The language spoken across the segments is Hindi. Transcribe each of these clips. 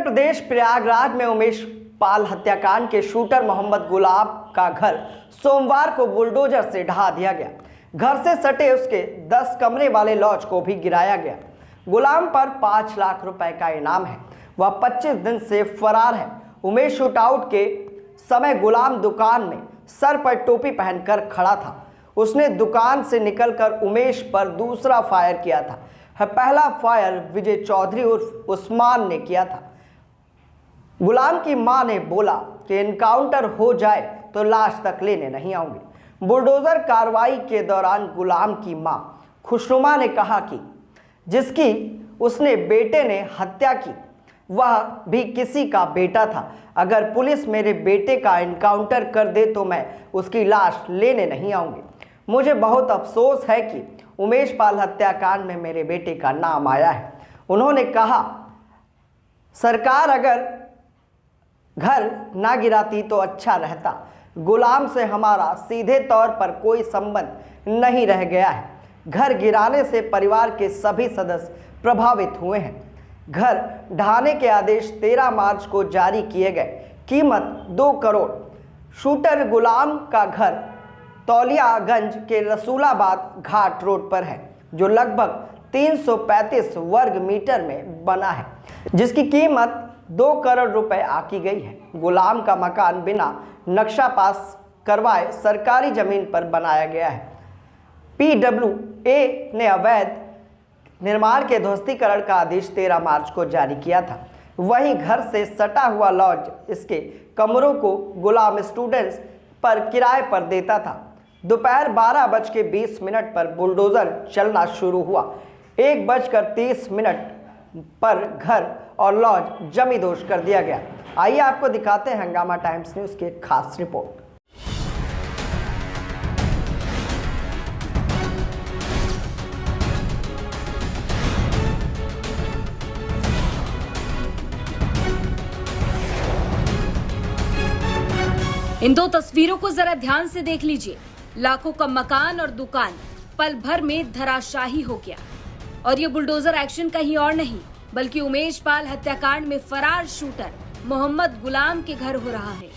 प्रदेश प्रयागराज में उमेश पाल हत्याकांड के शूटर मोहम्मद गुलाम का घर सोमवार को बुलडोजर से ढहा दिया गया। घर से सटे उसके 10 कमरे वाले लॉज को भी गिराया गया। गुलाम पर 5 लाख रुपए का इनाम है। वह 25 दिन से फरार है। उमेश शूटआउट के समय गुलाम दुकान में सर पर टोपी पहनकर खड़ा था। उसने दुकान से निकलकर उमेश पर दूसरा फायर किया था। पहला फायर विजय चौधरी उर्फ उस्मान ने किया था। गुलाम की मां ने बोला कि इनकाउंटर हो जाए तो लाश तक लेने नहीं आऊंगी। बुलडोजर कार्रवाई के दौरान गुलाम की मां खुशनुमा ने कहा कि जिसकी उसने बेटे ने हत्या की वह भी किसी का बेटा था। अगर पुलिस मेरे बेटे का इनकाउंटर कर दे तो मैं उसकी लाश लेने नहीं आऊंगी। मुझे बहुत अफसोस है कि उमेश पाल हत्याकांड में मेरे बेटे का नाम आया है। उन्होंने कहा, सरकार अगर घर ना गिराती तो अच्छा रहता। गुलाम से हमारा सीधे तौर पर कोई संबंध नहीं रह गया है। घर गिराने से परिवार के सभी सदस्य प्रभावित हुए हैं। घर ढहाने के आदेश 13 मार्च को जारी किए गए। कीमत 2 करोड़। शूटर गुलाम का घर तौलियागंज के रसूलाबाद घाट रोड पर है, जो लगभग 335 वर्ग मीटर में बना है, जिसकी कीमत 2 करोड़ रुपए आकी गई है। गुलाम का मकान बिना नक्शा पास करवाए सरकारी जमीन पर बनाया गया है। PWA ने अवैध निर्माण के ध्वस्तीकरण का आदेश 13 मार्च को जारी किया था। वहीं घर से सटा हुआ लॉज इसके कमरों को गुलाम स्टूडेंट्स पर किराए पर देता था। दोपहर 12:20 पर बुलडोजर चलना शुरू हुआ। 1:30 पर घर और लॉज जमींदोज कर दिया गया। आइए आपको दिखाते हैं हंगामा टाइम्स न्यूज की एक खास रिपोर्ट। इन 2 तस्वीरों को जरा ध्यान से देख लीजिए। लाखों का मकान और दुकान पल भर में धराशाही हो गया। और ये बुलडोजर एक्शन कहीं और नहीं बल्कि उमेश पाल हत्याकांड में फरार शूटर मोहम्मद गुलाम के घर हो रहा है।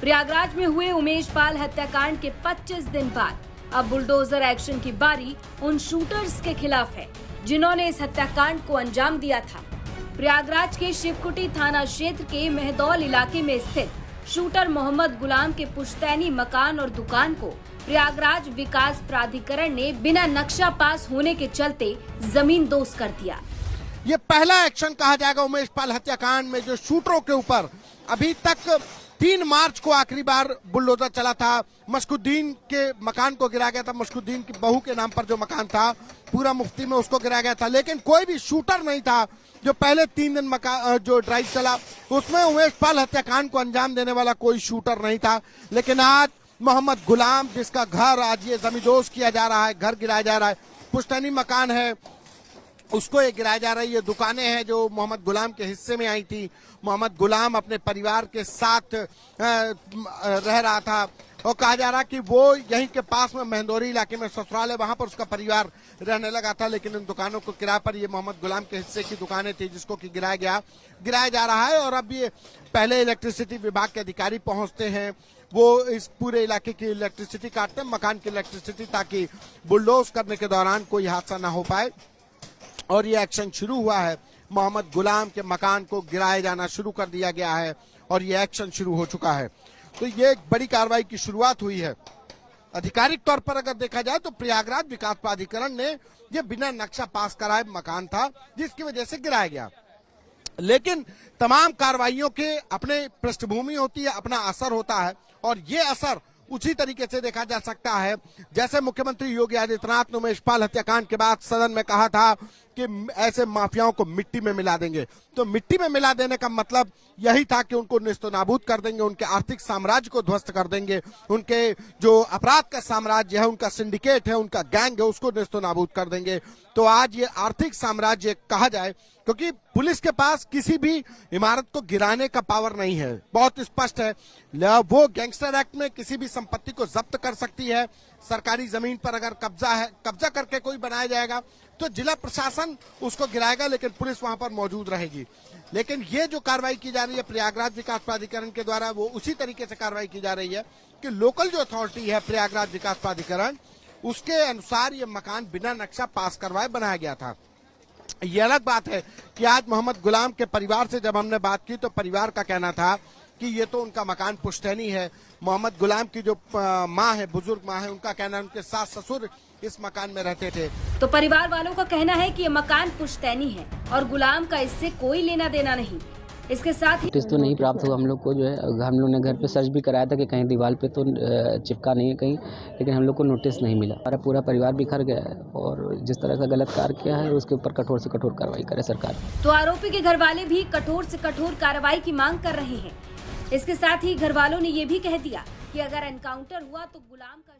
प्रयागराज में हुए उमेश पाल हत्याकांड के 25 दिन बाद अब बुलडोजर एक्शन की बारी उन शूटर्स के खिलाफ है जिन्होंने इस हत्याकांड को अंजाम दिया था। प्रयागराज के शिवकुटी थाना क्षेत्र के मेहदौल इलाके में स्थित शूटर मोहम्मद गुलाम के पुश्तैनी मकान और दुकान को प्रयागराज विकास प्राधिकरण ने बिना नक्शा पास होने के चलते जमींदोज कर दिया। ये पहला एक्शन कहा जाएगा उमेश पाल हत्याकांड में, जो शूटरों के ऊपर अभी तक 3 मार्च को आखिरी बार बुलडोजर चला था। मशकुद्दीन के मकान को गिराया गया था। मशकुद्दीन की बहू के नाम पर जो मकान था पूरा मुफ्ती में उसको गिराया गया था, लेकिन कोई भी शूटर नहीं था। जो पहले 3 दिन जो ड्राइव चला उसमें उमेश पाल हत्याकांड को अंजाम देने वाला कोई शूटर नहीं था। लेकिन आज मोहम्मद गुलाम, जिसका घर आज ये जमींदोज किया जा रहा है, घर गिराया जा रहा है, पुश्तैनी मकान है उसको ये गिराया जा रहा है। ये दुकानें हैं जो मोहम्मद गुलाम के हिस्से में आई थी। मोहम्मद गुलाम अपने परिवार के साथ रह रहा था और कहा जा रहा कि वो यहीं के पास में मेहंदौरी इलाके में ससुराल है, वहां पर उसका परिवार रहने लगा था। लेकिन इन दुकानों को किराए पर ये मोहम्मद गुलाम के हिस्से की दुकानें थी जिसको कि गिराया जा रहा है। और अब ये पहले इलेक्ट्रिसिटी विभाग के अधिकारी पहुंचते हैं, वो इस पूरे इलाके की इलेक्ट्रिसिटी काटते हैं, मकान की इलेक्ट्रिसिटी, ताकि बुलडोज करने के दौरान कोई हादसा न हो पाए। और ये एक्शन शुरू हुआ है। मोहम्मद गुलाम के मकान को गिराया जाना शुरू कर दिया गया है और ये एक्शन शुरू हो चुका है। तो ये एक बड़ी कार्रवाई की शुरुआत हुई है। आधिकारिक तौर पर अगर देखा जाए तो प्रयागराज विकास प्राधिकरण ने ये बिना नक्शा पास कराए मकान था जिसकी वजह से गिराया गया। लेकिन तमाम कार्रवाइयों के अपने पृष्ठभूमि होती है, अपना असर होता है और ये असर उसी तरीके से देखा जा सकता है जैसे मुख्यमंत्री योगी आदित्यनाथ ने उमेश पाल हत्याकांड के बाद सदन में कहा था कि ऐसे माफियाओं को मिट्टी में मिला देंगे। तो मिट्टी में मिला देने का मतलब यही था कि उनको नेस्तनाबूद कर देंगे, उनके आर्थिक साम्राज्य को ध्वस्त कर देंगे, उनके जो अपराध का साम्राज्य है, उनका सिंडिकेट है, उनका गैंग है, उसको नेस्तनाबूद कर देंगे। तो आज ये आर्थिक साम्राज्य कहा जाए, क्योंकि पुलिस के पास किसी भी इमारत को गिराने का पावर नहीं है, बहुत स्पष्ट है। वो गैंगस्टर एक्ट में किसी भी संपत्ति को जब्त कर सकती है, सरकारी जमीन पर अगर कब्जा करके कोई बनाया जाएगा तो जिला प्रशासन उसको गिराएगा, लेकिन पुलिस वहां पर मौजूद रहेगी। लेकिन ये जो कार्रवाई की जा रही है प्रयागराज विकास प्राधिकरण के द्वारा, वो उसी तरीके से कार्रवाई की जा रही है कि लोकल जो अथॉरिटी है प्रयागराज विकास प्राधिकरण, उसके अनुसार ये मकान बिना नक्शा पास करवाए बनाया गया था। ये अलग बात है कि आज मोहम्मद गुलाम के परिवार से जब हमने बात की तो परिवार का कहना था कि ये तो उनका मकान पुश्तैनी है। मोहम्मद गुलाम की जो माँ है, बुजुर्ग माँ है, उनका कहना है उनके सास ससुर इस मकान में रहते थे। तो परिवार वालों का कहना है कि ये मकान पुश्तैनी है और गुलाम का इससे कोई लेना देना नहीं। इसके साथ ही नोटिस तो नहीं प्राप्त हुआ हम लोग को, जो है हम लोग ने घर पे सर्च भी कराया था कि कहीं दीवार पे तो चिपका नहीं है कहीं, लेकिन हम लोग को नोटिस नहीं मिला। हमारा पूरा परिवार बिखर गया है और जिस तरह का गलत कार्य किया है उसके ऊपर कठोर से कठोर कार्रवाई करे सरकार। तो आरोपी के घर वाले भी कठोर से कठोर कार्रवाई की मांग कर रहे हैं। इसके साथ ही घर वालों ने ये भी कह दिया कि अगर एनकाउंटर हुआ तो गुलाम का